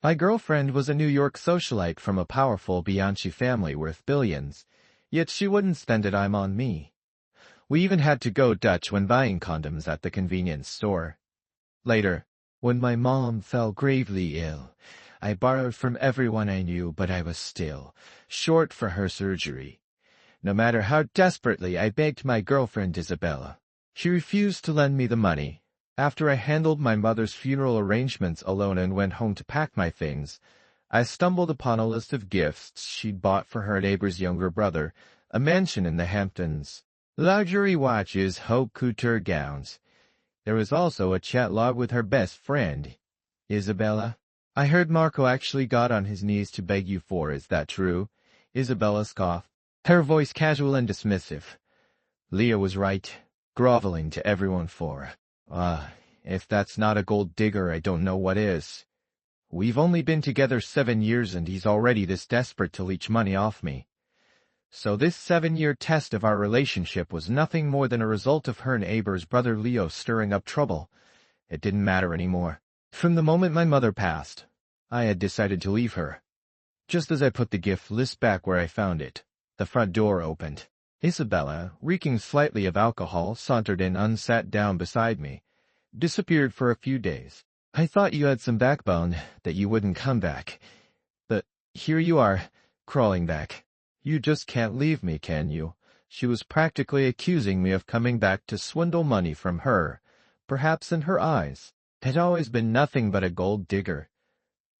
My girlfriend was a New York socialite from a powerful Bianchi family worth billions, yet she wouldn't spend a dime on me. We even had to go Dutch when buying condoms at the convenience store. Later, when my mom fell gravely ill, I borrowed from everyone I knew, but I was still short for her surgery. No matter how desperately I begged my girlfriend Isabella, she refused to lend me the money. After I handled my mother's funeral arrangements alone and went home to pack my things, I stumbled upon a list of gifts she'd bought for her neighbor's younger brother, a mansion in the Hamptons, luxury watches, haute couture gowns. There was also a chat log with her best friend, Isabella. I heard Marco actually got on his knees to beg you for, is that true? Isabella scoffed, her voice casual and dismissive. Leah was right, groveling to everyone for. If that's not a gold digger, I don't know what is. We've only been together 7 years and he's already this desperate to leech money off me. So this 7-year test of our relationship was nothing more than a result of her and Aber's brother Leo stirring up trouble. It didn't matter anymore. From the moment my mother passed, I had decided to leave her. Just as I put the gift list back where I found it, the front door opened. Isabella, reeking slightly of alcohol, sauntered in and sat down beside me. Disappeared for a few days. I thought you had some backbone, that you wouldn't come back. But here you are, crawling back. You just can't leave me, can you? She was practically accusing me of coming back to swindle money from her. Perhaps in her eyes, I'd always been nothing but a gold digger.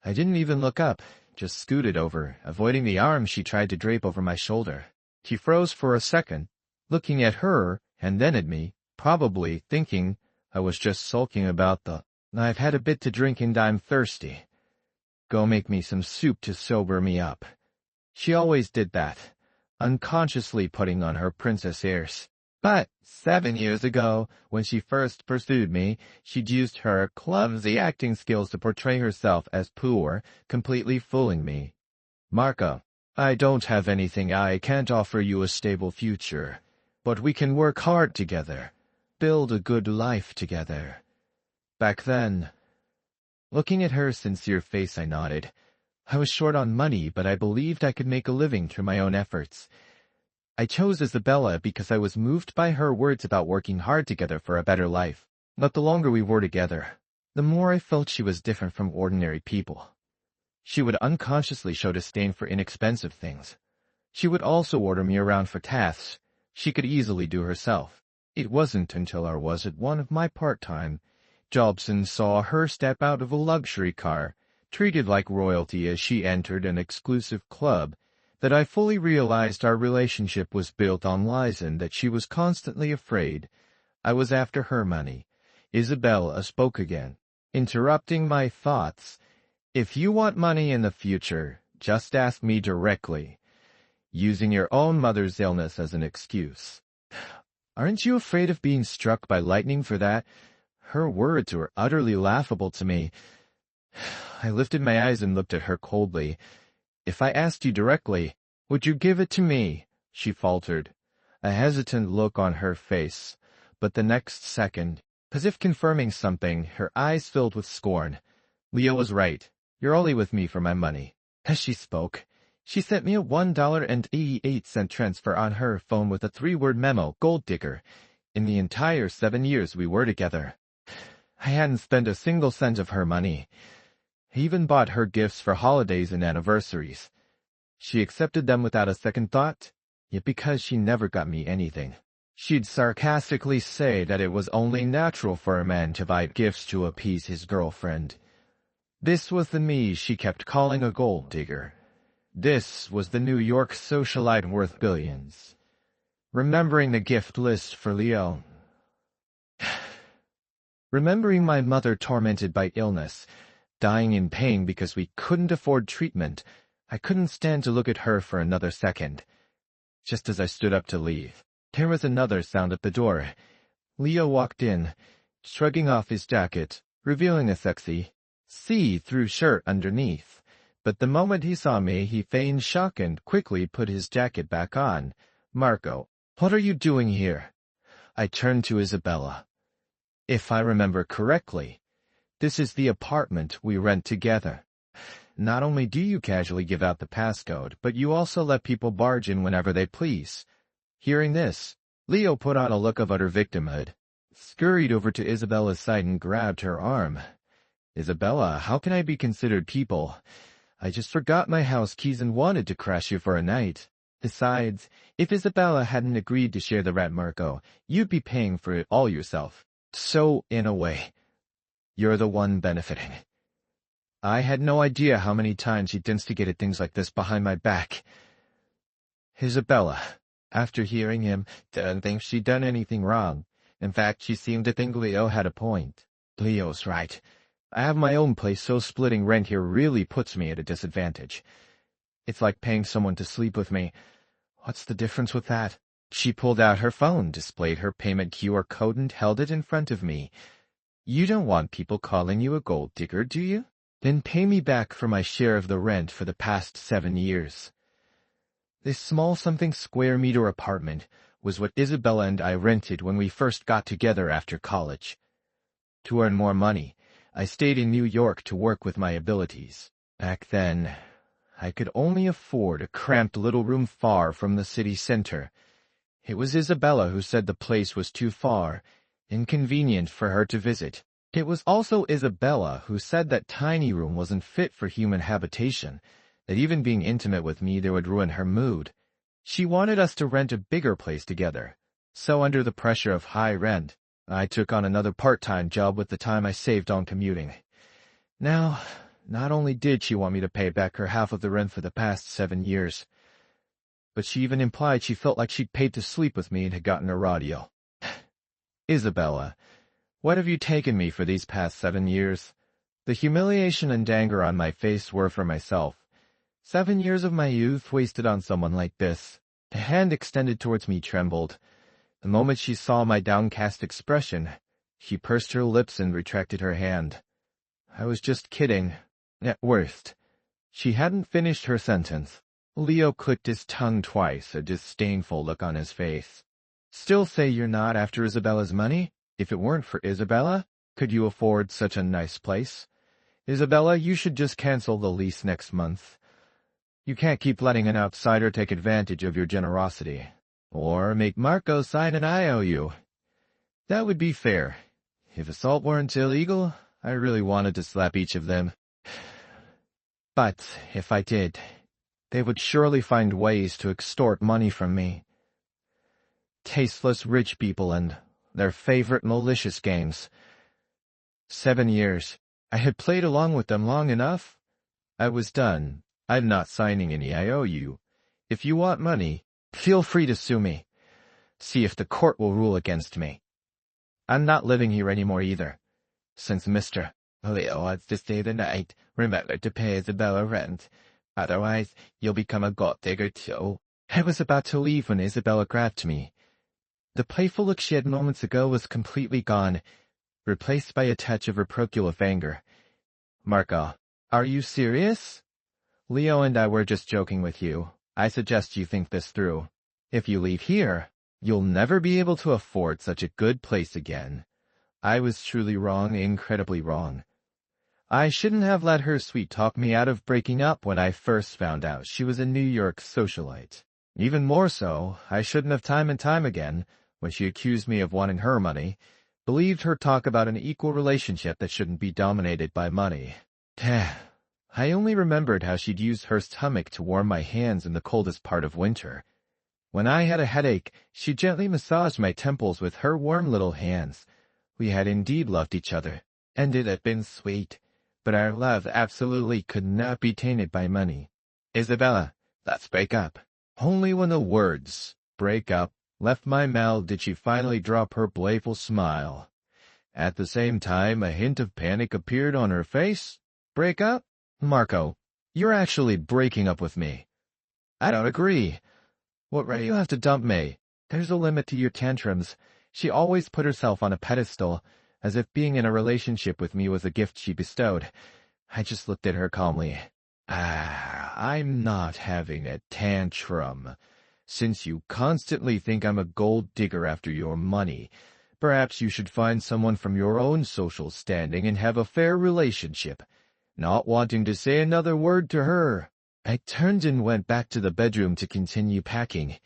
I didn't even look up, just scooted over, avoiding the arm she tried to drape over my shoulder. He froze for a second, looking at her and then at me, probably thinking I was just sulking about I've had a bit to drink and I'm thirsty. Go make me some soup to sober me up. She always did that, unconsciously putting on her princess airs. But 7 years ago, when she first pursued me, she'd used her clumsy acting skills to portray herself as poor, completely fooling me. Marco, I don't have anything. I can't offer you a stable future, but we can work hard together, build a good life together. Back then, looking at her sincere face, I nodded. I was short on money, but I believed I could make a living through my own efforts. I chose Isabella because I was moved by her words about working hard together for a better life. But the longer we were together, the more I felt she was different from ordinary people. She would unconsciously show disdain for inexpensive things. She would also order me around for tasks she could easily do herself. It wasn't until I was at one of my part-time jobs and saw her step out of a luxury car, treated like royalty as she entered an exclusive club, that I fully realized our relationship was built on lies and that she was constantly afraid I was after her money. Isabella spoke again, interrupting my thoughts. If you want money in the future, just ask me directly, using your own mother's illness as an excuse. Aren't you afraid of being struck by lightning for that? Her words were utterly laughable to me. I lifted my eyes and looked at her coldly. If I asked you directly, would you give it to me? She faltered, a hesitant look on her face. But the next second, as if confirming something, her eyes filled with scorn. Leo was right. You're only with me for my money. As she spoke, she sent me a $1.88 transfer on her phone with a 3-word memo, gold digger. In the entire 7 years we were together, I hadn't spent a single cent of her money. I even bought her gifts for holidays and anniversaries. She accepted them without a second thought, yet because she never got me anything, she'd sarcastically say that it was only natural for a man to buy gifts to appease his girlfriend. This was the me she kept calling a gold digger. This was the New York socialite worth billions. Remembering the gift list for Leo. Remembering my mother tormented by illness, dying in pain because we couldn't afford treatment, I couldn't stand to look at her for another second. Just as I stood up to leave, there was another sound at the door. Leo walked in, shrugging off his jacket, revealing a sexy, see-through shirt underneath. But the moment he saw me, he feigned shock and quickly put his jacket back on. Marco, what are you doing here? I turned to Isabella. If I remember correctly, this is the apartment we rent together. Not only do you casually give out the passcode, but you also let people barge in whenever they please. Hearing this, Leo put on a look of utter victimhood, scurried over to Isabella's side and grabbed her arm. Isabella, how can I be considered people? I just forgot my house keys and wanted to crash you for a night. Besides, if Isabella hadn't agreed to share the rat Marco, you'd be paying for it all yourself. So, in a way, you're the one benefiting. I had no idea how many times he'd instigated things like this behind my back. Isabella, after hearing him, didn't think she'd done anything wrong. In fact, she seemed to think Leo had a point. Leo's right. I have my own place, so splitting rent here really puts me at a disadvantage. It's like paying someone to sleep with me. What's the difference with that? She pulled out her phone, displayed her payment QR code, and held it in front of me. You don't want people calling you a gold digger, do you? Then pay me back for my share of the rent for the past 7 years. This small something square meter apartment was what Isabella and I rented when we first got together after college. To earn more money, I stayed in New York to work with my abilities. Back then, I could only afford a cramped little room far from the city center. It was Isabella who said the place was too far, inconvenient for her to visit. It was also Isabella who said that tiny room wasn't fit for human habitation, that even being intimate with me there would ruin her mood. She wanted us to rent a bigger place together. So under the pressure of high rent, I took on another part-time job with the time I saved on commuting. Now, not only did she want me to pay back her half of the rent for the past 7 years, but she even implied she felt like she'd paid to sleep with me and had gotten a radio. Isabella, what have you taken me for these past 7 years? The humiliation and anger on my face were for myself. 7 years of my youth wasted on someone like this. The hand extended towards me trembled. The moment she saw my downcast expression, she pursed her lips and retracted her hand. I was just kidding. At worst. She hadn't finished her sentence. Leo clicked his tongue twice, a disdainful look on his face. Still say you're not after Isabella's money? If it weren't for Isabella, could you afford such a nice place? Isabella, you should just cancel the lease next month. You can't keep letting an outsider take advantage of your generosity. Or make Marco sign an IOU. That would be fair. If assault weren't illegal, I really wanted to slap each of them. But if I did, they would surely find ways to extort money from me. Tasteless rich people and their favorite malicious games. 7 years. I had played along with them long enough. I was done. I'm not signing any IOU. If you want money, feel free to sue me. See if the court will rule against me. I'm not living here anymore either. Since Mr. Leo wants to stay the night, remember to pay Isabella rent. Otherwise, you'll become a gold digger too. I was about to leave when Isabella grabbed me. The playful look she had moments ago was completely gone, replaced by a touch of reproachful anger. Marco, are you serious? Leo and I were just joking with you. I suggest you think this through. If you leave here, you'll never be able to afford such a good place again. I was truly wrong, incredibly wrong. I shouldn't have let her sweet-talk me out of breaking up when I first found out she was a New York socialite. Even more so, I shouldn't have time and time again, when she accused me of wanting her money, believed her talk about an equal relationship that shouldn't be dominated by money. I only remembered how she'd used her stomach to warm my hands in the coldest part of winter. When I had a headache, she gently massaged my temples with her warm little hands. We had indeed loved each other, and it had been sweet, but our love absolutely could not be tainted by money. Isabella, let's break up. Only when the words, break up, left my mouth did she finally drop her playful smile. At the same time, a hint of panic appeared on her face. Break up? Marco, you're actually breaking up with me. I don't agree. What right do you have to dump me? There's a limit to your tantrums. She always put herself on a pedestal, as if being in a relationship with me was a gift she bestowed. I just looked at her calmly. I'm not having a tantrum. Since you constantly think I'm a gold digger after your money, perhaps you should find someone from your own social standing and have a fair relationship. Not wanting to say another word to her, I turned and went back to the bedroom to continue packing.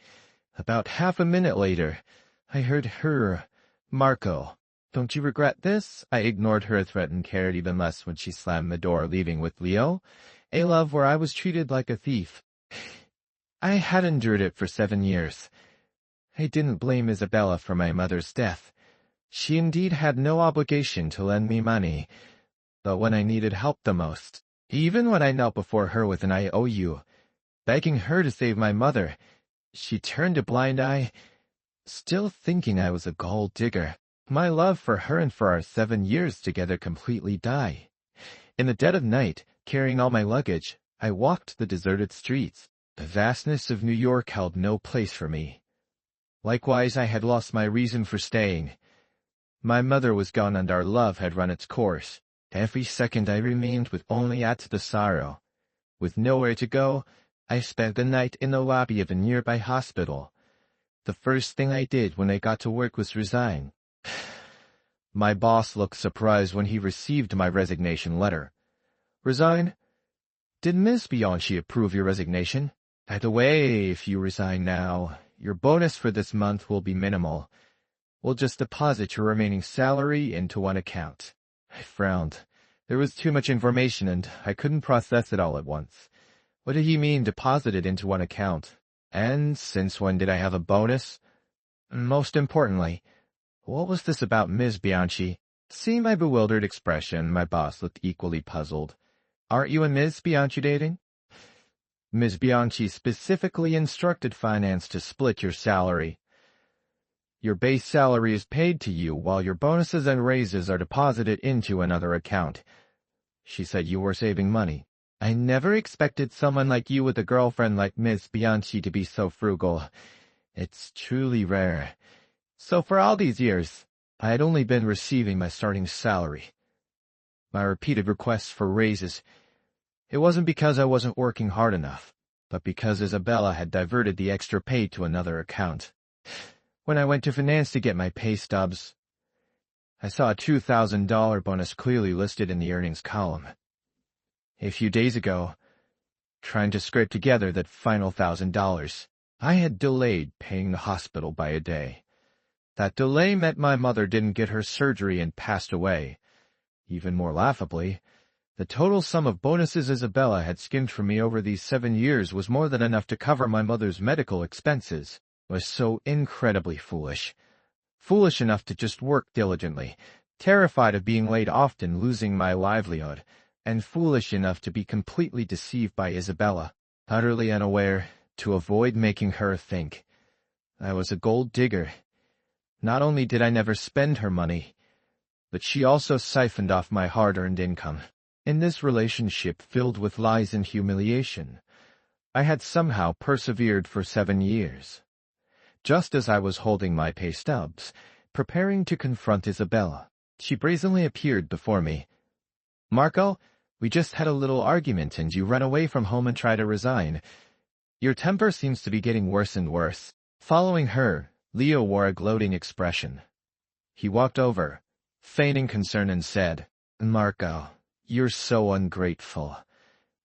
About half a minute later, I heard her, "Marco, don't you regret this?" I ignored her threat and cared even less when she slammed the door, leaving with Leo, a love where I was treated like a thief. I had endured it for 7 years. I didn't blame Isabella for my mother's death. She indeed had no obligation to lend me money, but when I needed help the most, even when I knelt before her with an "I owe you," begging her to save my mother, she turned a blind eye, still thinking I was a gold digger. My love for her and for our 7 years together completely died. In the dead of night, carrying all my luggage, I walked the deserted streets. The vastness of New York held no place for me. Likewise, I had lost my reason for staying. My mother was gone and our love had run its course. Every second I remained with only add to the sorrow. With nowhere to go, I spent the night in the lobby of a nearby hospital. The first thing I did when I got to work was resign. My boss looked surprised when he received my resignation letter. "Resign? Did Ms. Bianchi approve your resignation? By the way, if you resign now, your bonus for this month will be minimal. We'll just deposit your remaining salary into one account." I frowned. There was too much information and I couldn't process it all at once. What did he mean, deposit it into one account? And since when did I have a bonus? Most importantly, what was this about Ms. Bianchi? Seeing my bewildered expression, my boss looked equally puzzled. "Aren't you and Ms. Bianchi dating?" "Ms. Bianchi specifically instructed finance to split your salary. Your base salary is paid to you, while your bonuses and raises are deposited into another account. She said you were saving money. I never expected someone like you with a girlfriend like Ms. Bianchi to be so frugal. It's truly rare. So for all these years, I had only been receiving my starting salary. My repeated requests for raises. It wasn't because I wasn't working hard enough, but because Isabella had diverted the extra pay to another account. When I went to finance to get my pay stubs, I saw a $2,000 bonus clearly listed in the earnings column. A few days ago, trying to scrape together that final $1,000, I had delayed paying the hospital by a day. That delay meant my mother didn't get her surgery and passed away. Even more laughably, the total sum of bonuses Isabella had skimmed from me over these 7 years was more than enough to cover my mother's medical expenses. It was so incredibly foolish. Foolish enough to just work diligently, terrified of being laid off and losing my livelihood, and foolish enough to be completely deceived by Isabella, utterly unaware, to avoid making her think I was a gold digger. Not only did I never spend her money, but she also siphoned off my hard-earned income. In this relationship filled with lies and humiliation, I had somehow persevered for 7 years. Just as I was holding my pay stubs, preparing to confront Isabella, she brazenly appeared before me. "Marco, we just had a little argument and you run away from home and try to resign. Your temper seems to be getting worse and worse." Following her, Leo wore a gloating expression. He walked over, feigning concern, and said, "Marco, you're so ungrateful.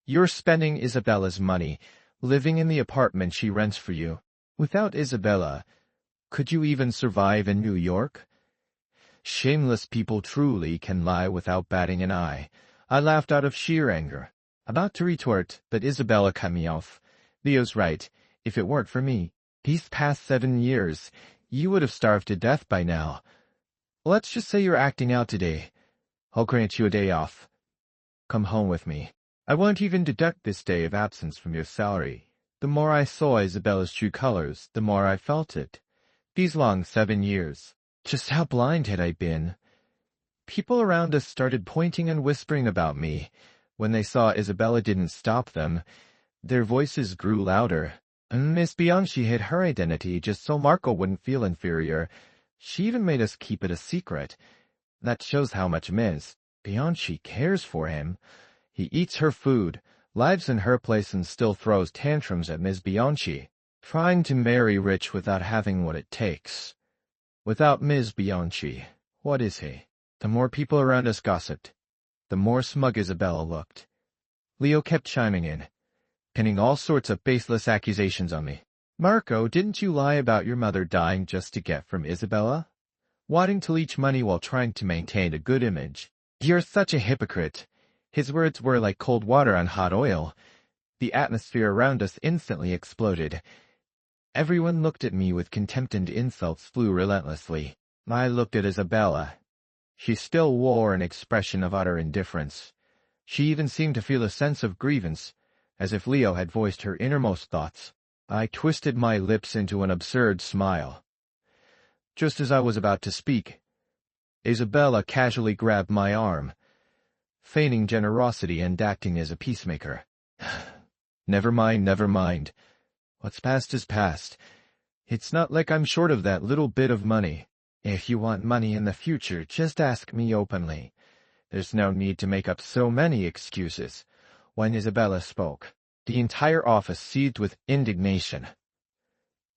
You're spending Isabella's money, living in the apartment she rents for you. Without Isabella, could you even survive in New York? Shameless people truly can lie without batting an eye." I laughed out of sheer anger, about to retort, but Isabella cut me off. "Leo's right. If it weren't for me, these past 7 years, you would have starved to death by now. Let's just say you're acting out today. I'll grant you a day off. Come home with me. I won't even deduct this day of absence from your salary." The more I saw Isabella's true colors, the more I felt it. These long 7 years, just how blind had I been? People around us started pointing and whispering about me. When they saw Isabella didn't stop them, their voices grew louder. Miss Bianchi hid her identity just so Marco wouldn't feel inferior. She even made us keep it a secret. That shows how much Miss Bianchi cares for him. He eats her food, lives in her place, and still throws tantrums at Miss Bianchi, trying to marry rich without having what it takes. Without Miss Bianchi, what is he? The more people around us gossiped, the more smug Isabella looked. Leo kept chiming in, pinning all sorts of baseless accusations on me. Marco, didn't you lie about your mother dying just to get from Isabella? Wanting to leech money while trying to maintain a good image. You're such a hypocrite. His words were like cold water on hot oil. The atmosphere around us instantly exploded. Everyone looked at me with contempt and insults flew relentlessly. I looked at Isabella. She still wore an expression of utter indifference. She even seemed to feel a sense of grievance, as if Leo had voiced her innermost thoughts. I twisted my lips into an absurd smile. Just as I was about to speak, Isabella casually grabbed my arm, feigning generosity and acting as a peacemaker. Never mind, never mind. What's past is past. It's not like I'm short of that little bit of money. If you want money in the future, just ask me openly. There's no need to make up so many excuses. When Isabella spoke, the entire office seethed with indignation.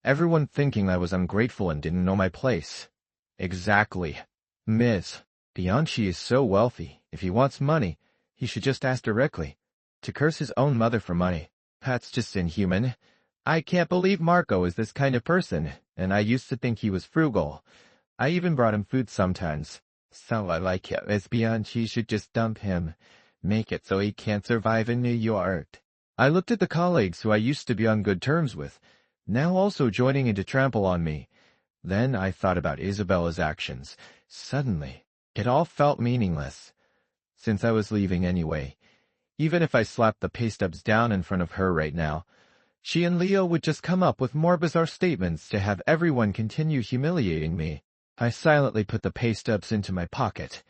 Everyone thinking I was ungrateful and didn't know my place. Exactly. Ms. Bianchi is so wealthy. If he wants money, he should just ask directly. To curse his own mother for money, that's just inhuman. I can't believe Marco is this kind of person, and I used to think he was frugal. I even brought him food sometimes. So I like it. Ms. Bianchi should just dump him. Make it so he can't survive in New York. I looked at the colleagues who I used to be on good terms with, now also joining in to trample on me. Then I thought about Isabella's actions. Suddenly, it all felt meaningless. Since I was leaving anyway, even if I slapped the pay stubs down in front of her right now, she and Leo would just come up with more bizarre statements to have everyone continue humiliating me. I silently put the pay stubs into my pocket.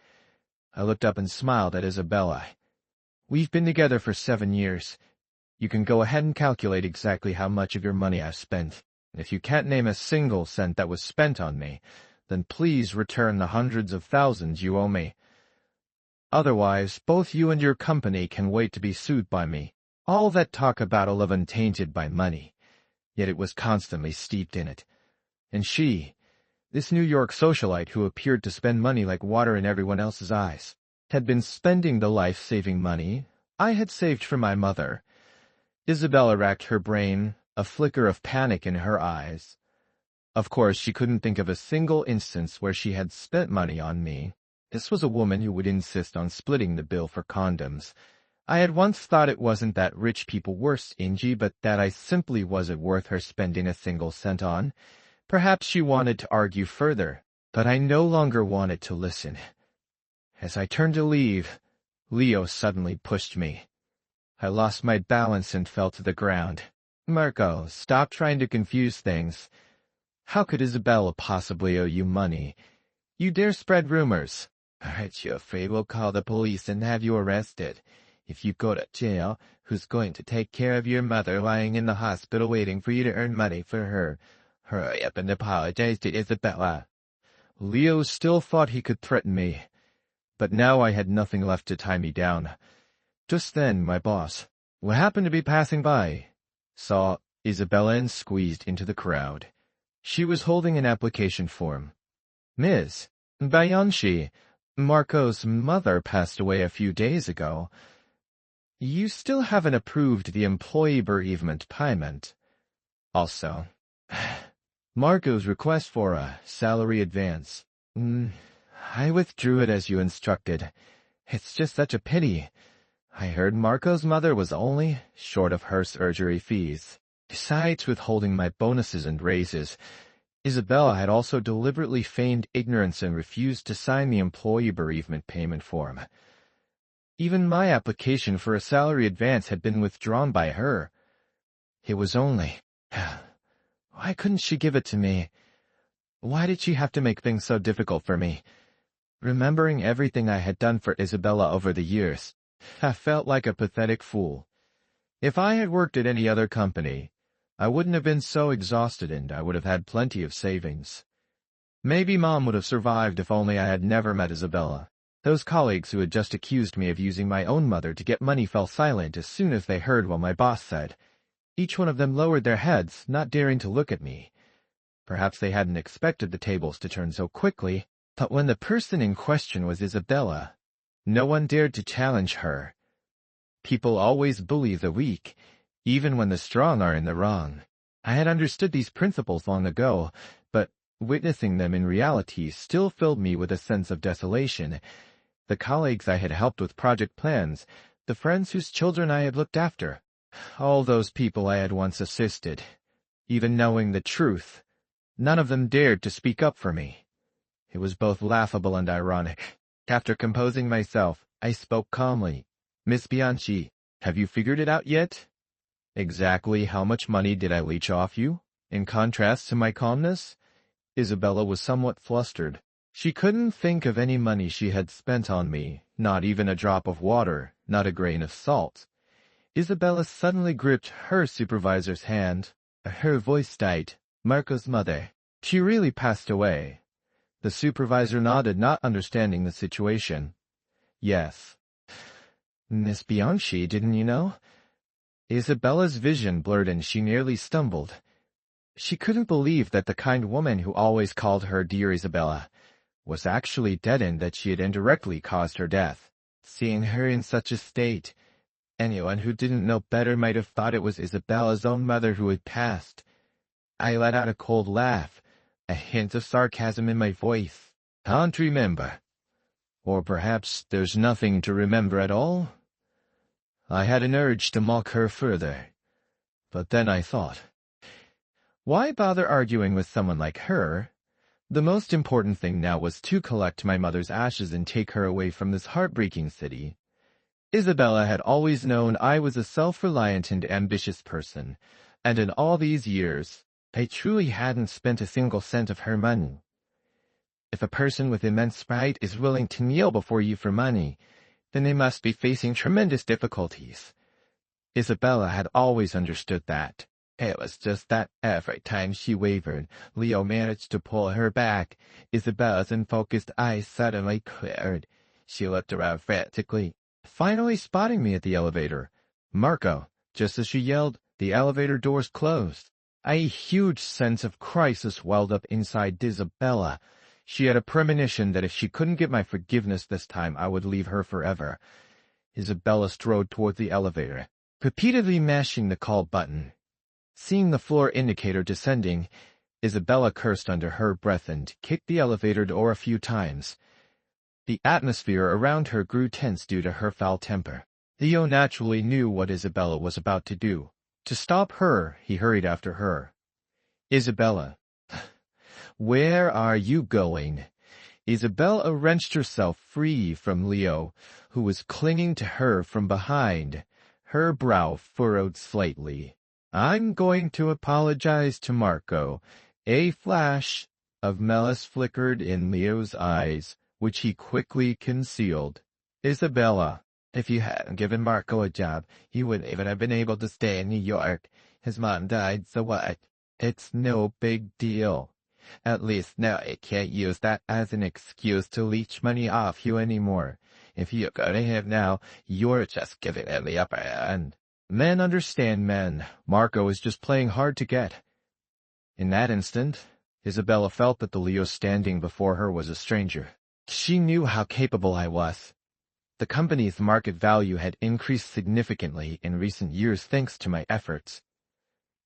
I looked up and smiled at Isabella. We've been together for 7 years. You can go ahead and calculate exactly how much of your money I've spent. If you can't name a single cent that was spent on me, then please return the hundreds of thousands you owe me. Otherwise, both you and your company can wait to be sued by me. All that talk about a love untainted by money, yet it was constantly steeped in it. And she, this New York socialite who appeared to spend money like water in everyone else's eyes, had been spending the life-saving money I had saved for my mother. Isabella racked her brain, a flicker of panic in her eyes. Of course, she couldn't think of a single instance where she had spent money on me. This was a woman who would insist on splitting the bill for condoms. I had once thought it wasn't that rich people were stingy, but that I simply wasn't worth her spending a single cent on. Perhaps she wanted to argue further, but I no longer wanted to listen. As I turned to leave, Leo suddenly pushed me. I lost my balance and fell to the ground. Marco, stop trying to confuse things. How could Isabella possibly owe you money? You dare spread rumors. Aren't you afraid we'll call the police and have you arrested? If you go to jail, who's going to take care of your mother lying in the hospital waiting for you to earn money for her? Hurry up and apologize to Isabella. Leo still thought he could threaten me, but now I had nothing left to tie me down. Just then, my boss, who happened to be passing by, saw Isabella and squeezed into the crowd. She was holding an application form. Ms. Bianchi, Marco's mother passed away a few days ago. You still haven't approved the employee bereavement payment. Also, Marco's request for a salary advance. I withdrew it as you instructed. It's just such a pity. I heard Marco's mother was only short of her surgery fees. Besides withholding my bonuses and raises, Isabella had also deliberately feigned ignorance and refused to sign the employee bereavement payment form. Even my application for a salary advance had been withdrawn by her. It was only... Why couldn't she give it to me? Why did she have to make things so difficult for me? Remembering everything I had done for Isabella over the years, I felt like a pathetic fool. If I had worked at any other company, I wouldn't have been so exhausted and I would have had plenty of savings. Maybe Mom would have survived if only I had never met Isabella. Those colleagues who had just accused me of using my own mother to get money fell silent as soon as they heard what my boss said. Each one of them lowered their heads, not daring to look at me. Perhaps they hadn't expected the tables to turn so quickly, but when the person in question was Isabella, No one dared to challenge her. People always bully the weak, even when the strong are in the wrong. I had understood these principles long ago, but witnessing them in reality still filled me with a sense of desolation. The colleagues I had helped with project plans, the friends whose children I had looked after, all those people I had once assisted. Even knowing the truth, none of them dared to speak up for me. It was both laughable and ironic. After composing myself, I spoke calmly. "Miss Bianchi, have you figured it out yet? Exactly how much money did I leech off you?" In contrast to my calmness, Isabella was somewhat flustered. She couldn't think of any money she had spent on me, not even a drop of water, not a grain of salt. Isabella suddenly gripped her supervisor's hand. Her voice died. "Marco's mother. She really passed away." The supervisor nodded, not understanding the situation. "Yes." "Miss Bianchi, didn't you know?" Isabella's vision blurred and she nearly stumbled. She couldn't believe that the kind woman who always called her dear Isabella was actually dead and that she had indirectly caused her death. Seeing her in such a state, anyone who didn't know better might have thought it was Isabella's own mother who had passed. I let out a cold laugh, a hint of sarcasm in my voice. "Can't remember. Or perhaps there's nothing to remember at all?" I had an urge to mock her further. But then I thought, why bother arguing with someone like her? The most important thing now was to collect my mother's ashes and take her away from this heartbreaking city. Isabella had always known I was a self-reliant and ambitious person, and in all these years, I truly hadn't spent a single cent of her money. If a person with immense pride is willing to kneel before you for money, then they must be facing tremendous difficulties. Isabella had always understood that. It was just that every time she wavered, Leo managed to pull her back. Isabella's unfocused eyes suddenly cleared. She looked around frantically, finally spotting me at the elevator. "Marco!" Just as she yelled, the elevator doors closed. A huge sense of crisis welled up inside Isabella. She had a premonition that if she couldn't get my forgiveness this time, I would leave her forever. Isabella strode toward the elevator, repeatedly mashing the call button. Seeing the floor indicator descending, Isabella cursed under her breath and kicked the elevator door a few times. The atmosphere around her grew tense due to her foul temper. Leo naturally knew what Isabella was about to do. To stop her, he hurried after her. "Isabella, where are you going?" Isabella wrenched herself free from Leo, who was clinging to her from behind, her brow furrowed slightly. "I'm going to apologize to Marco." A flash of malice flickered in Leo's eyes, which he quickly concealed. "Isabella, if you hadn't given Marco a job, he wouldn't even have been able to stay in New York. His mom died, so what? It's no big deal. At least now I can't use that as an excuse to leech money off you anymore. If you go to him now, you're just giving him the upper hand." Men understand men. Marco was just playing hard to get. In that instant, Isabella felt that the Leo standing before her was a stranger. She knew how capable I was. The company's market value had increased significantly in recent years thanks to my efforts.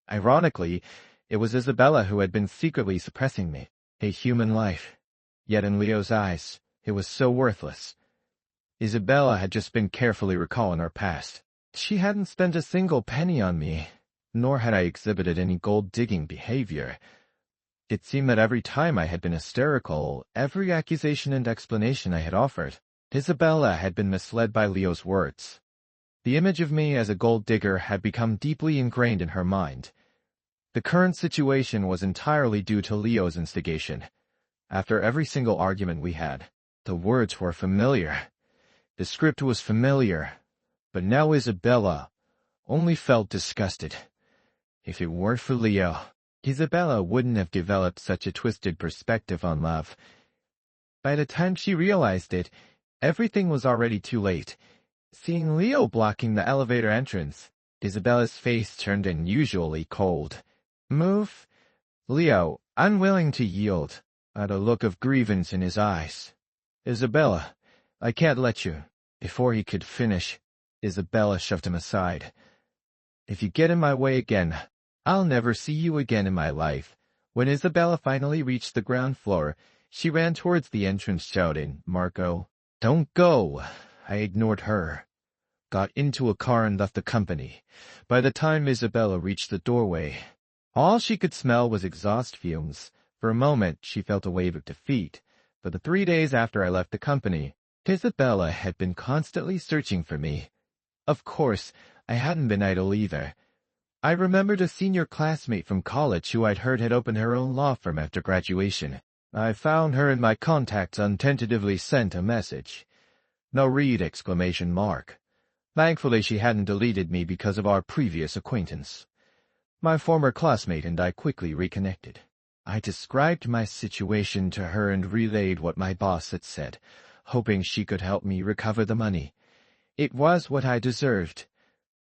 Ironically, it was Isabella who had been secretly suppressing me, a human life. Yet in Leo's eyes, it was so worthless. Isabella had just been carefully recalling our past. She hadn't spent a single penny on me, nor had I exhibited any gold-digging behavior. It seemed that every time I had been hysterical, every accusation and explanation I had offered, Isabella had been misled by Leo's words. The image of me as a gold digger had become deeply ingrained in her mind. The current situation was entirely due to Leo's instigation. After every single argument we had, the words were familiar. The script was familiar. But now Isabella only felt disgusted. If it weren't for Leo, Isabella wouldn't have developed such a twisted perspective on love. By the time she realized it, everything was already too late. Seeing Leo blocking the elevator entrance, Isabella's face turned unusually cold. "Move." Leo, unwilling to yield, had a look of grievance in his eyes. "Isabella, I can't let you." Before he could finish, Isabella shoved him aside. "If you get in my way again, I'll never see you again in my life." When Isabella finally reached the ground floor, she ran towards the entrance shouting, "Marco, don't go!" I ignored her, got into a car and left the company. By the time Isabella reached the doorway, all she could smell was exhaust fumes. For a moment, she felt a wave of defeat. For the 3 days after I left the company, Isabella had been constantly searching for me. Of course, I hadn't been idle either. I remembered a senior classmate from college who I'd heard had opened her own law firm after graduation. I found her in my contacts and tentatively sent a message. "No read!" ! Thankfully, she hadn't deleted me because of our previous acquaintance. My former classmate and I quickly reconnected. I described my situation to her and relayed what my boss had said, hoping she could help me recover the money. It was what I deserved.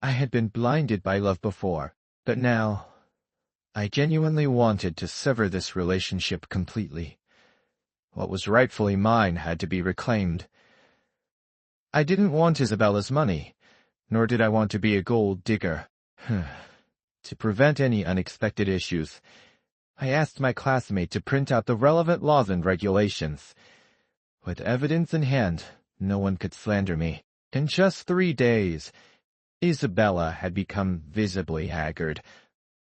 I had been blinded by love before, but now I genuinely wanted to sever this relationship completely. What was rightfully mine had to be reclaimed. I didn't want Isabella's money, nor did I want to be a gold digger. To prevent any unexpected issues, I asked my classmate to print out the relevant laws and regulations. With evidence in hand, no one could slander me. In just 3 days, Isabella had become visibly haggard.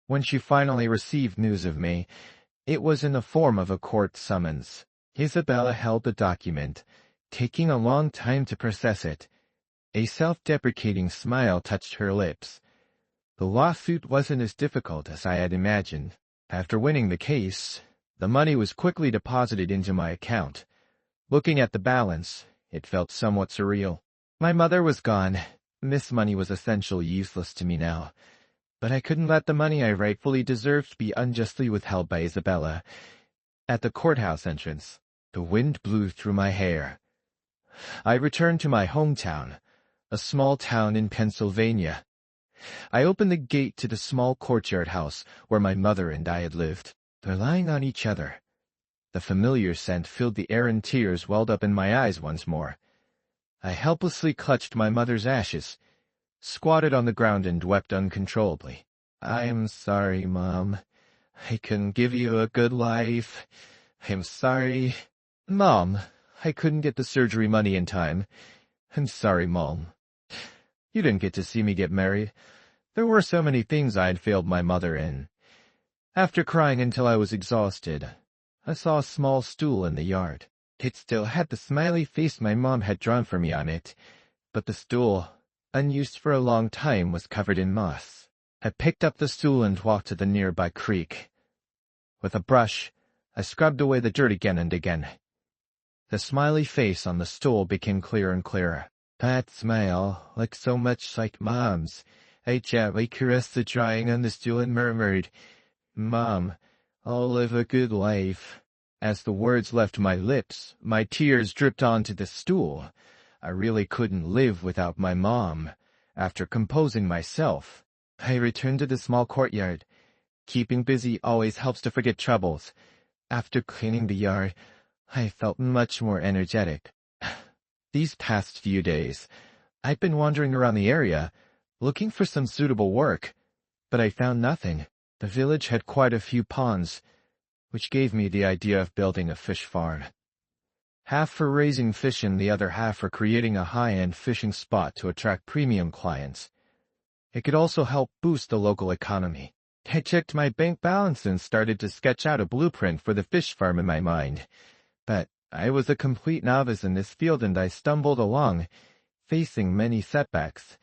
When she finally received news of me, it was in the form of a court summons. Isabella held the document, taking a long time to process it. A self-deprecating smile touched her lips. The lawsuit wasn't as difficult as I had imagined. After winning the case, the money was quickly deposited into my account. Looking at the balance, it felt somewhat surreal. My mother was gone. This money was essentially useless to me now. But I couldn't let the money I rightfully deserved be unjustly withheld by Isabella. At the courthouse entrance, the wind blew through my hair. I returned to my hometown, a small town in Pennsylvania. I opened the gate to the small courtyard house where my mother and I had lived. They're lying on each other. The familiar scent filled the air and tears welled up in my eyes once more. I helplessly clutched my mother's ashes, squatted on the ground and wept uncontrollably. "I'm sorry, Mom. I couldn't give you a good life. I'm sorry. Mom, I couldn't get the surgery money in time. I'm sorry, Mom. You didn't get to see me get married. There were so many things I'd failed my mother in." After crying until I was exhausted, I saw a small stool in the yard. It still had the smiley face my mom had drawn for me on it, but the stool, unused for a long time, was covered in moss. I picked up the stool and walked to the nearby creek. With a brush, I scrubbed away the dirt again and again. The smiley face on the stool became clearer and clearer. That smile looked so much like Mom's. I gently caressed the drawing on the stool and murmured, "Mom, I'll live a good life." As the words left my lips, my tears dripped onto the stool. I really couldn't live without my mom. After composing myself, I returned to the small courtyard. Keeping busy always helps to forget troubles. After cleaning the yard, I felt much more energetic. These past few days, I've been wandering around the area, looking for some suitable work, but I found nothing. The village had quite a few ponds, which gave me the idea of building a fish farm. Half for raising fish and the other half for creating a high-end fishing spot to attract premium clients. It could also help boost the local economy. I checked my bank balance and started to sketch out a blueprint for the fish farm in my mind. But I was a complete novice in this field and I stumbled along, facing many setbacks.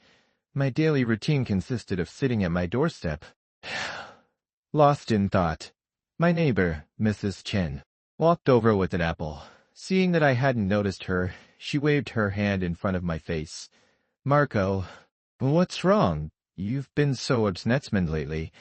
My daily routine consisted of sitting at my doorstep, lost in thought. My neighbor, Mrs. Chen, walked over with an apple. Seeing that I hadn't noticed her, she waved her hand in front of my face. "Marco, what's wrong? You've been so obstinate lately.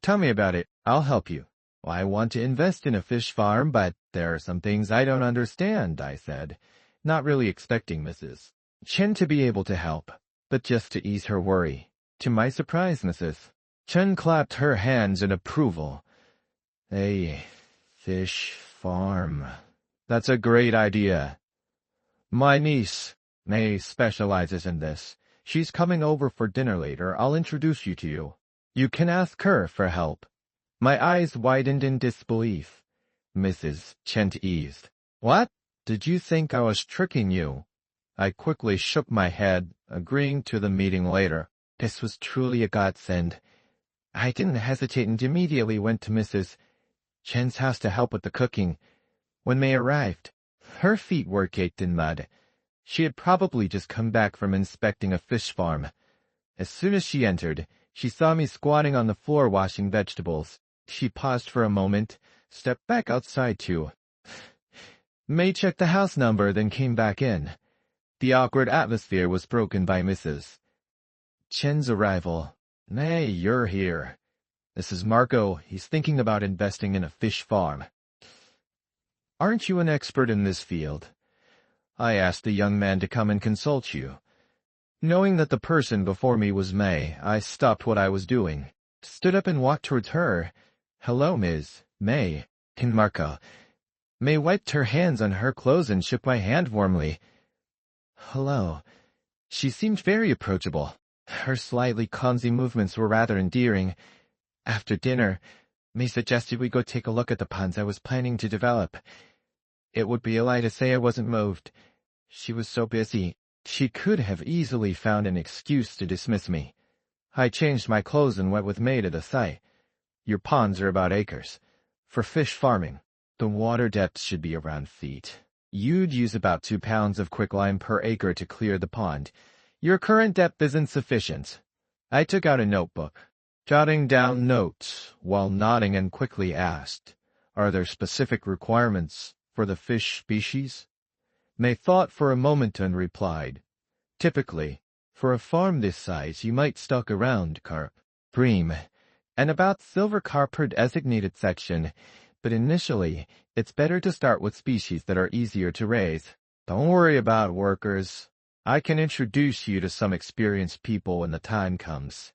Tell me about it. I'll help you." "I want to invest in a fish farm, but there are some things I don't understand," I said, not really expecting Mrs. Chen to be able to help, but just to ease her worry. To my surprise, Mrs. Chen clapped her hands in approval. "A fish farm. That's a great idea. My niece, May specializes in this. She's coming over for dinner later. I'll introduce you to you. You can ask her for help. My eyes widened in disbelief. Mrs. Chen eased. What? Did you think I was tricking you? I quickly shook my head, agreeing to the meeting later. This was truly a godsend. I didn't hesitate and immediately went to Mrs. Chen's house to help with the cooking. When May arrived, her feet were caked in mud. She had probably just come back from inspecting a fish farm. As soon as she entered, she saw me squatting on the floor washing vegetables. She paused for a moment, stepped back outside too. May checked the house number, then came back in. The awkward atmosphere was broken by Mrs. Chen's arrival. May, you're here. This is Marco. He's thinking about investing in a fish farm. Aren't you an expert in this field? I asked the young man to come and consult you. Knowing that the person before me was May, I stopped what I was doing, stood up and walked towards her. Hello, Ms. May. And Marco. May wiped her hands on her clothes and shook my hand warmly. Hello. She seemed very approachable. Her slightly clumsy movements were rather endearing. After dinner, May suggested we go take a look at the ponds I was planning to develop. It would be a lie to say I wasn't moved. She was so busy. She could have easily found an excuse to dismiss me. I changed my clothes and went with May to the site. Your ponds are about acres. For fish farming, the water depth should be around feet. You'd use about 2 pounds of quicklime per acre to clear the pond. Your current depth isn't sufficient. I took out a notebook, jotting down notes while nodding, and quickly asked, are there specific requirements for the fish species? May thought for a moment and replied, typically, for a farm this size you might stock around carp, bream, and about silver carp per designated section, but initially, it's better to start with species that are easier to raise. Don't worry about workers. I can introduce you to some experienced people when the time comes.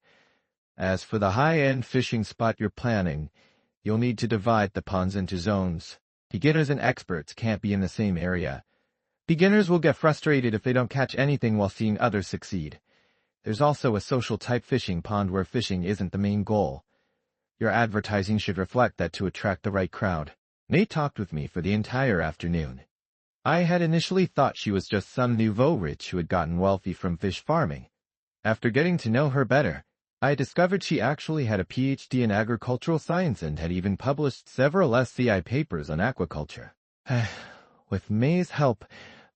As for the high-end fishing spot you're planning, you'll need to divide the ponds into zones. Beginners and experts can't be in the same area. Beginners will get frustrated if they don't catch anything while seeing others succeed. There's also a social-type fishing pond where fishing isn't the main goal. Your advertising should reflect that to attract the right crowd. May talked with me for the entire afternoon. I had initially thought she was just some nouveau riche who had gotten wealthy from fish farming. After getting to know her better, I discovered she actually had a PhD in agricultural science and had even published several SCI papers on aquaculture. With May's help,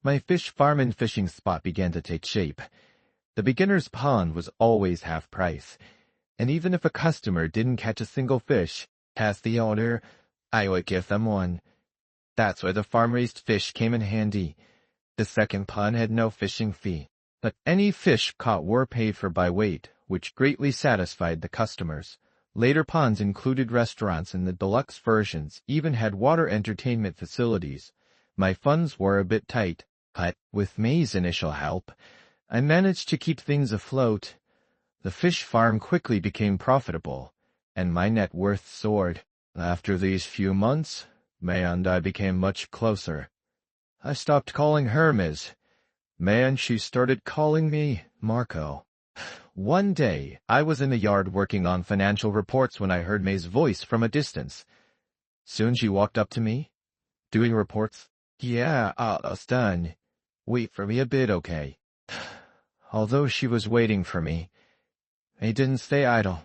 my fish farm and fishing spot began to take shape. The beginner's pond was always half price, and even if a customer didn't catch a single fish, past the owner, I would give them one. That's where the farm-raised fish came in handy. The second pond had no fishing fee, but any fish caught were paid for by weight, which greatly satisfied the customers. Later ponds included restaurants, and the deluxe versions even had water entertainment facilities. My funds were a bit tight, but with May's initial help, I managed to keep things afloat. The fish farm quickly became profitable, and my net worth soared. After these few months, May and I became much closer. I stopped calling her Ms. May, and she started calling me Marco. One day, I was in the yard working on financial reports when I heard May's voice from a distance. Soon she walked up to me. Doing reports? Yeah, almost done. Wait for me a bit, okay? Although she was waiting for me, May didn't stay idle.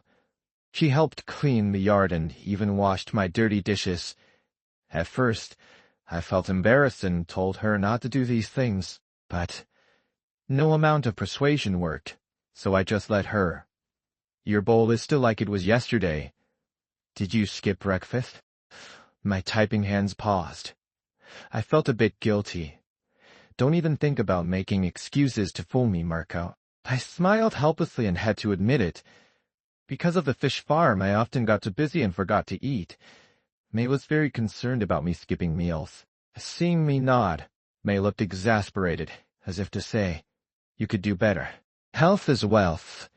She helped clean the yard and even washed my dirty dishes. At first, I felt embarrassed and told her not to do these things, but no amount of persuasion worked, so I just let her. Your bowl is still like it was yesterday. Did you skip breakfast? My typing hands paused. I felt a bit guilty. Don't even think about making excuses to fool me, Marco. I smiled helplessly and had to admit it. Because of the fish farm, I often got too busy and forgot to eat. May was very concerned about me skipping meals. Seeing me nod, May looked exasperated, as if to say, you could do better. Health is wealth.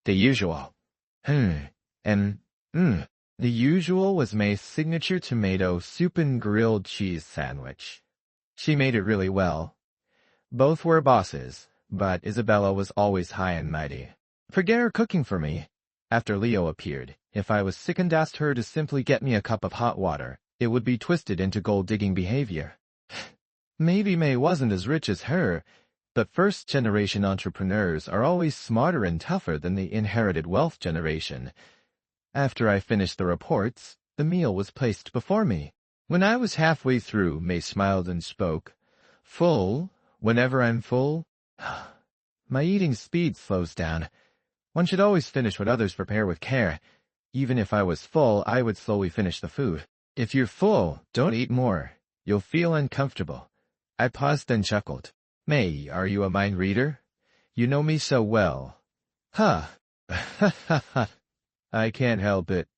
The usual. The usual was May's signature tomato soup and grilled cheese sandwich. She made it really well. Both were bosses, but Isabella was always high and mighty. Forget her cooking for me. After Leo appeared, if I was sick and asked her to simply get me a cup of hot water, it would be twisted into gold-digging behavior. Maybe May wasn't as rich as her, but first-generation entrepreneurs are always smarter and tougher than the inherited wealth generation. After I finished the reports, the meal was placed before me. When I was halfway through, May smiled and spoke. Full? Whenever I'm full? My eating speed slows down. One should always finish what others prepare with care. Even if I was full, I would slowly finish the food. If you're full, don't eat more. You'll feel uncomfortable. I paused and chuckled. May, are you a mind reader? You know me so well. Huh. I can't help it.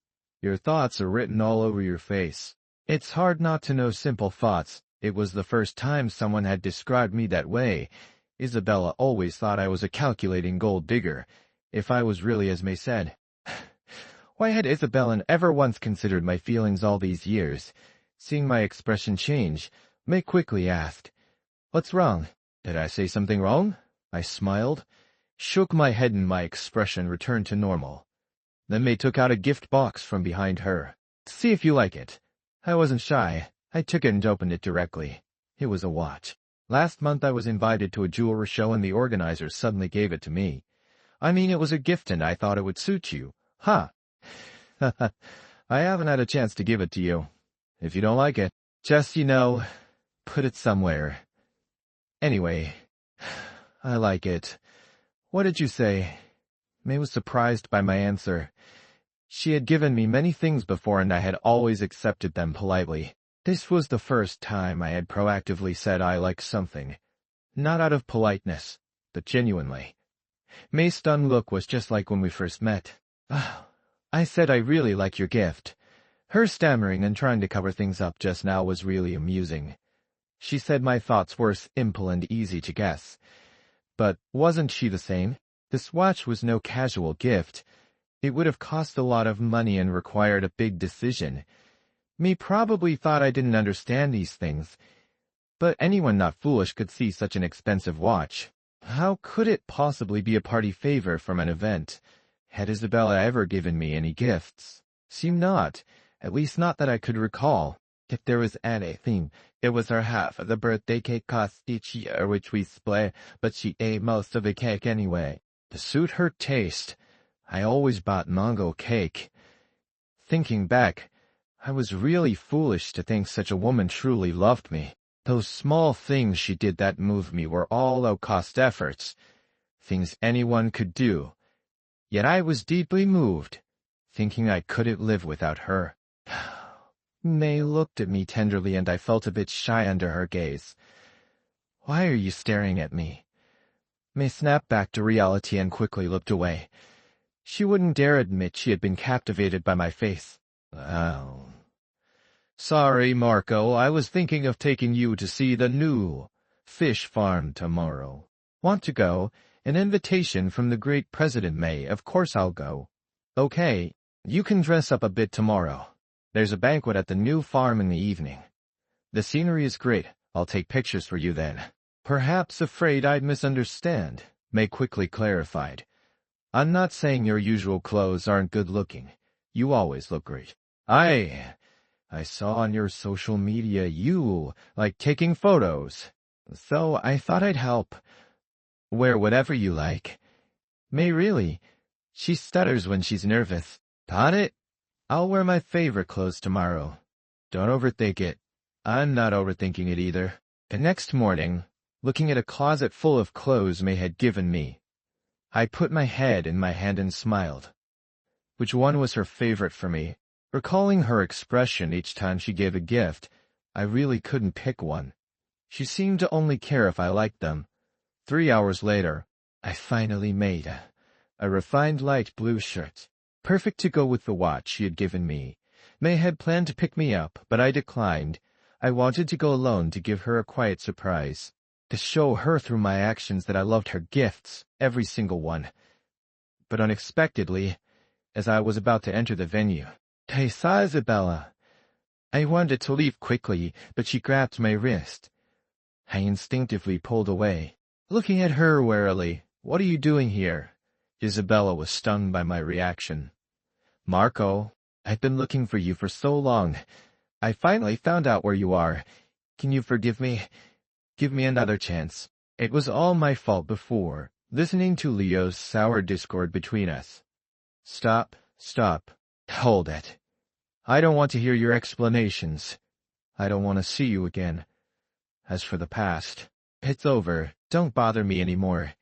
Your thoughts are written all over your face. It's hard not to know simple thoughts. It was the first time someone had described me that way. Isabella always thought I was a calculating gold digger, if I was really as May said. Why had Isabella ever once considered my feelings all these years? Seeing my expression change, May quickly asked, What's wrong? Did I say something wrong? I smiled, shook my head, and my expression returned to normal. Then May took out a gift box from behind her. See if you like it. I wasn't shy. I took it and opened it directly. It was a watch. Last month I was invited to a jewelry show and the organizers suddenly gave it to me. I mean, it was a gift and I thought it would suit you. Huh. I haven't had a chance to give it to you. If you don't like it, just, put it somewhere. Anyway, I like it. What did you say? May was surprised by my answer. She had given me many things before and I had always accepted them politely. This was the first time I had proactively said I liked something. Not out of politeness, but genuinely. May's stunned look was just like when we first met. I said I really like your gift. Her stammering and trying to cover things up just now was really amusing. She said my thoughts were simple and easy to guess. But wasn't she the same? This watch was no casual gift. It would have cost a lot of money and required a big decision. Me probably thought I didn't understand these things. But anyone not foolish could see such an expensive watch. How could it possibly be a party favor from an event? Had Isabella ever given me any gifts? Seemed not, at least not that I could recall. If there was anything, it was her half of the birthday cake cost each year, which we split, but she ate most of the cake anyway. To suit her taste, I always bought mango cake. Thinking back, I was really foolish to think such a woman truly loved me. Those small things she did that moved me were all low-cost efforts, things anyone could do. Yet I was deeply moved, thinking I couldn't live without her. May looked at me tenderly and I felt a bit shy under her gaze. Why are you staring at me? May snapped back to reality and quickly looked away. She wouldn't dare admit she had been captivated by my face. Oh. Sorry, Marco, I was thinking of taking you to see the new fish farm tomorrow. Want to go? An invitation from the great President May. Of course I'll go. Okay, you can dress up a bit tomorrow. There's a banquet at the new farm in the evening. The scenery is great. I'll take pictures for you then. Perhaps afraid I'd misunderstand, May quickly clarified. I'm not saying your usual clothes aren't good-looking. You always look great. I saw on your social media you like taking photos. So I thought I'd help. Wear whatever you like. May really. She stutters when she's nervous. Got it? I'll wear my favorite clothes tomorrow. Don't overthink it. I'm not overthinking it either. The next morning, looking at a closet full of clothes May had given me, I put my head in my hand and smiled. Which one was her favorite for me? Recalling her expression each time she gave a gift, I really couldn't pick one. She seemed to only care if I liked them. 3 hours later, I finally made a refined light blue shirt, perfect to go with the watch she had given me. May had planned to pick me up, but I declined. I wanted to go alone to give her a quiet surprise, to show her through my actions that I loved her gifts, every single one. But unexpectedly, as I was about to enter the venue, I saw Isabella. I wanted to leave quickly, but she grabbed my wrist. I instinctively pulled away, looking at her warily. "What are you doing here?" Isabella was stunned by my reaction. "Marco, I've been looking for you for so long. I finally found out where you are. Can you forgive me? Give me another chance. It was all my fault before, listening to Leo's sour discord between us." Stop. Hold it. I don't want to hear your explanations. I don't want to see you again. As for the past, it's over. Don't bother me anymore.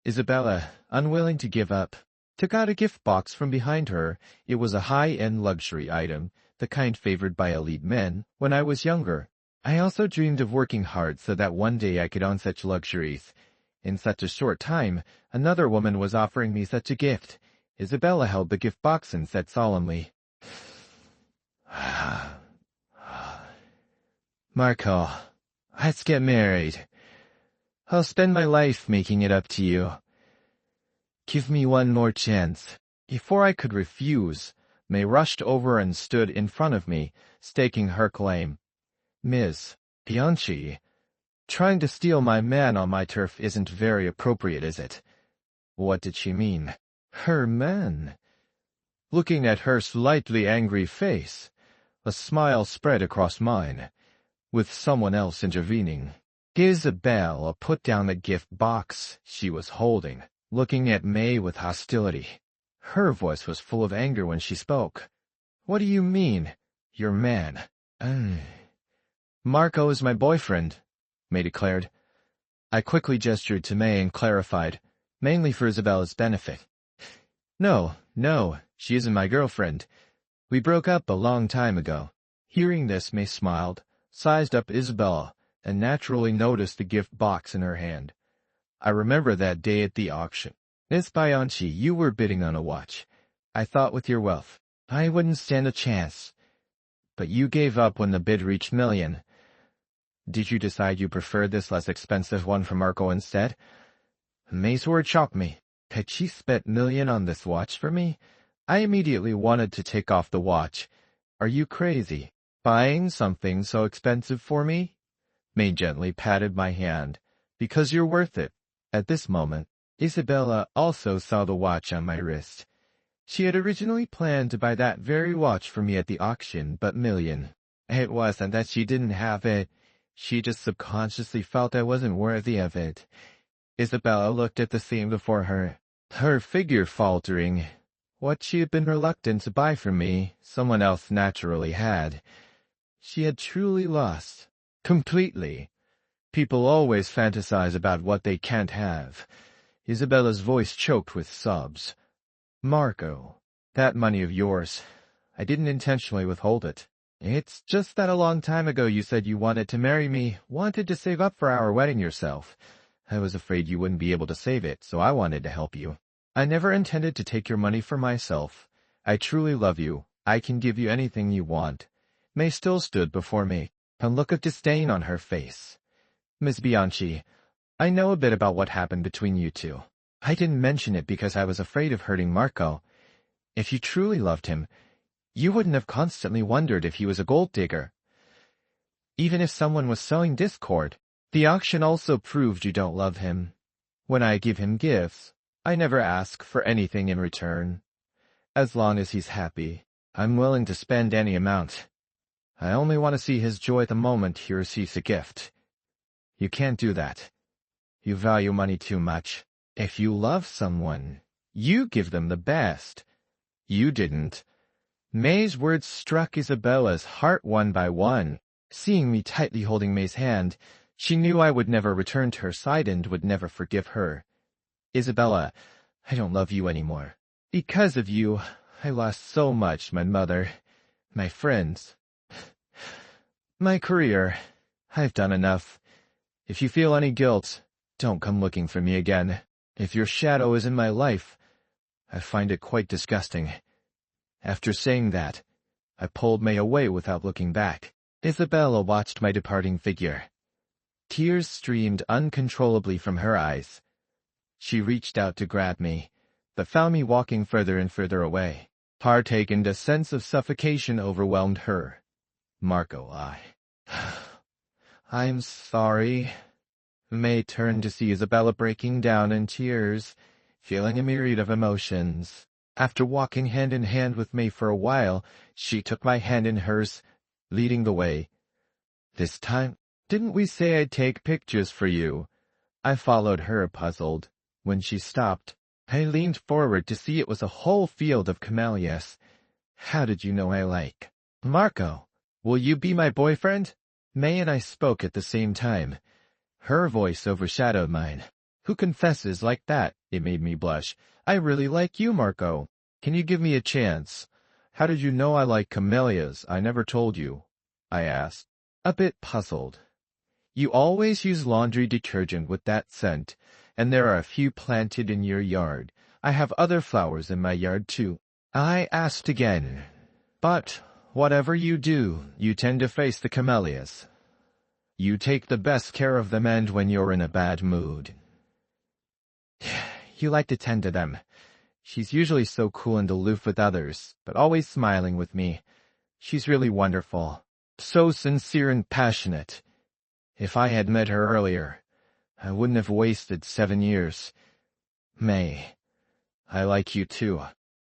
Isabella, unwilling to give up, took out a gift box from behind her. It was a high-end luxury item, the kind favored by elite men when I was younger. I also dreamed of working hard so that one day I could own such luxuries. In such a short time, another woman was offering me such a gift. Isabella held the gift box and said solemnly, "Marco, let's get married. I'll spend my life making it up to you. Give me one more chance." Before I could refuse, May rushed over and stood in front of me, staking her claim. "Ms. Bianchi, trying to steal my man on my turf isn't very appropriate, is it?" What did she mean? Her man? Looking at her slightly angry face, a smile spread across mine, with someone else intervening. Isabella put down the gift box she was holding, looking at May with hostility. Her voice was full of anger when she spoke. "What do you mean, your man?" "Marco is my boyfriend," May declared. I quickly gestured to May and clarified, mainly for Isabella's benefit. No, she isn't my girlfriend. We broke up a long time ago." Hearing this, May smiled, sized up Isabella, and naturally noticed the gift box in her hand. "I remember that day at the auction. Miss Bianchi, you were bidding on a watch. I thought with your wealth, I wouldn't stand a chance. But you gave up when the bid reached $1 million. Did you decide you preferred this less expensive one from Marco instead?" May's word shocked me. Had she spent $1 million on this watch for me? I immediately wanted to take off the watch. "Are you crazy? Buying something so expensive for me?" May gently patted my hand. "Because you're worth it." At this moment, Isabella also saw the watch on my wrist. She had originally planned to buy that very watch for me at the auction, but $1 million. It wasn't that she didn't have it. She just subconsciously felt I wasn't worthy of it. Isabella looked at the scene before her, her figure faltering. What she had been reluctant to buy from me, someone else naturally had. She had truly lost. Completely. People always fantasize about what they can't have. Isabella's voice choked with sobs. "Marco, that money of yours, I didn't intentionally withhold it. It's just that a long time ago you said you wanted to marry me, wanted to save up for our wedding yourself. I was afraid you wouldn't be able to save it, so I wanted to help you. I never intended to take your money for myself. I truly love you. I can give you anything you want." May still stood before me, a look of disdain on her face. "Miss Bianchi, I know a bit about what happened between you two. I didn't mention it because I was afraid of hurting Marco. If you truly loved him, you wouldn't have constantly wondered if he was a gold digger. Even if someone was sowing discord, the auction also proved you don't love him. When I give him gifts, I never ask for anything in return. As long as he's happy, I'm willing to spend any amount. I only want to see his joy the moment he receives a gift. You can't do that. You value money too much. If you love someone, you give them the best. You didn't." May's words struck Isabella's heart one by one. Seeing me tightly holding May's hand, she knew I would never return to her side and would never forgive her. "Isabella, I don't love you anymore. Because of you, I lost so much, my mother, my friends, my career. I've done enough. If you feel any guilt, don't come looking for me again. If your shadow is in my life, I find it quite disgusting." After saying that, I pulled May away without looking back. Isabella watched my departing figure. Tears streamed uncontrollably from her eyes. She reached out to grab me, but found me walking further and further away. Heartache-and a sense of suffocation overwhelmed her. "Marco, I'm sorry," May turned to see Isabella breaking down in tears, feeling a myriad of emotions. After walking hand in hand with May for a while, she took my hand in hers, leading the way. This time, didn't we say I'd take pictures for you? I followed her, puzzled. When she stopped, I leaned forward to see it was a whole field of camellias. How did you know I like? Marco, will you be my boyfriend? May and I spoke at the same time. Her voice overshadowed mine. Who confesses like that? It made me blush. I really like you, Marco. Can you give me a chance? How did you know I like camellias? I never told you, I asked, a bit puzzled. You always use laundry detergent with that scent, and there are a few planted in your yard. I have other flowers in my yard, too. I asked again. But, whatever you do, you tend to face the camellias. You take the best care of them, and when you're in a bad mood. You like to tend to them. She's usually so cool and aloof with others, but always smiling with me. She's really wonderful. So sincere and passionate. If I had met her earlier, I wouldn't have wasted 7 years. May, I like you too.